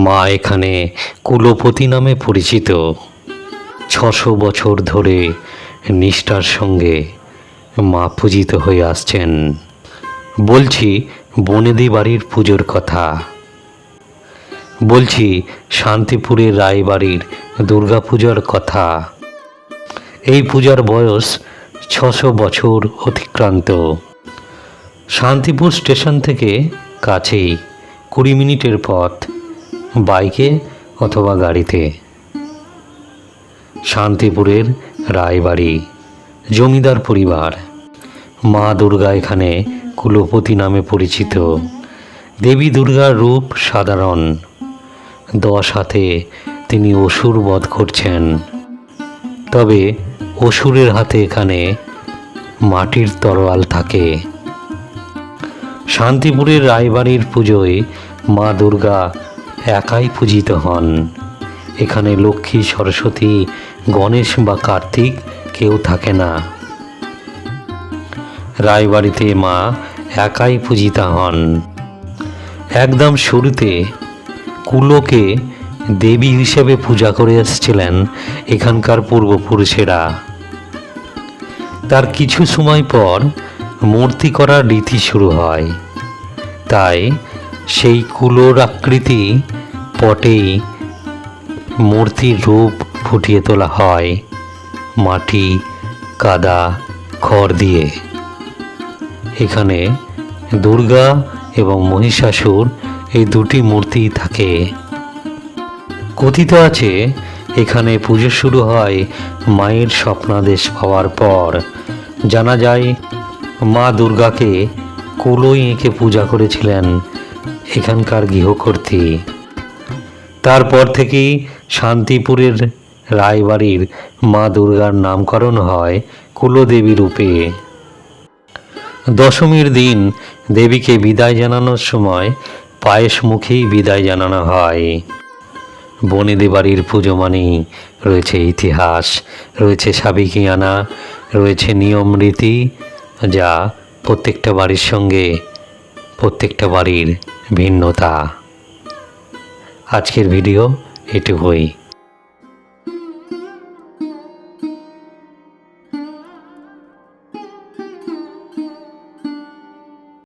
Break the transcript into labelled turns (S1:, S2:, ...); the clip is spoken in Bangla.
S1: মা এখানে কুলপতি নামে পরিচিত। ৬০০ বছর ধরে নিষ্ঠার সঙ্গে মা পূজিত হয়ে আসছেন। বলছি বনেদি বাড়ির পুজোর কথা, বলছি শান্তিপুরের রায়বাড়ির দুর্গাপূজার কথা। এই পূজার বয়স ৬০০ বছর অতিক্রান্ত। শান্তিপুর স্টেশন থেকে কাছেই ২০ মিনিটের পথ, বাইকে অথবা গাড়িতে। শান্তিপুরের রায়বাড়ি, জমিদার পরিবার। মা দুর্গা এখানে কুলপতি নামে পরিচিত। দেবী দুর্গার রূপ সাধারণ, 10 হাতে তিনি অসুর বধ করছেন। তবে অসুরের হাতে এখানে মাটির তরোয়াল থাকে। শান্তিপুরের রায়বাড়ির পুজোয় মা দুর্গা একাই পূজিত হন। এখানে লক্ষ্মী, সরস্বতী, গণেশ বা কার্তিক কেউ থাকে না। রায়বাড়িতে মা একাই পূজিতা হন। একদম শুরুতে কুলোকে দেবী হিসেবে পূজা করে এসেছিলেন এখানকার পূর্বপুরুষেরা। তার কিছু সময় পর মূর্তি করার রীতি শুরু হয়। তাই সেই কুলোর আকৃতি পটেই মূর্তির রূপ ফুটিয়ে তোলা হয় মাটি, কাদা, খড় দিয়ে। এখানে দুর্গা এবং মহিষাসুর এই দুটি মূর্তি থাকে। কথিত আছে এখানে পুজো শুরু হয় মায়ের স্বপ্নাদেশ পাওয়ার পর। জানা যায় মা দুর্গাকে কুলোয় এঁকে পূজা করেছিলেন এখানকার গৃহকর্ত্রী। তারপর থেকেই শান্তিপুরের রায়বাড়ির মা দুর্গার নামকরণ হয় কুলদেবী রূপে। দশমীর দিন দেবীকে বিদায় জানানোর সময় পায়েস মুখেই বিদায় জানানো হয়। বনেদি বাড়ির পুজো মানেই রয়েছে ইতিহাস, রয়েছে সাবেকিয়ানা, রয়েছে নিয়ম রীতি, যা প্রত্যেকটা বাড়ির সঙ্গে প্রত্যেকটা বাড়ির ভিন্নতা। আজকের ভিডিও এটুকুই।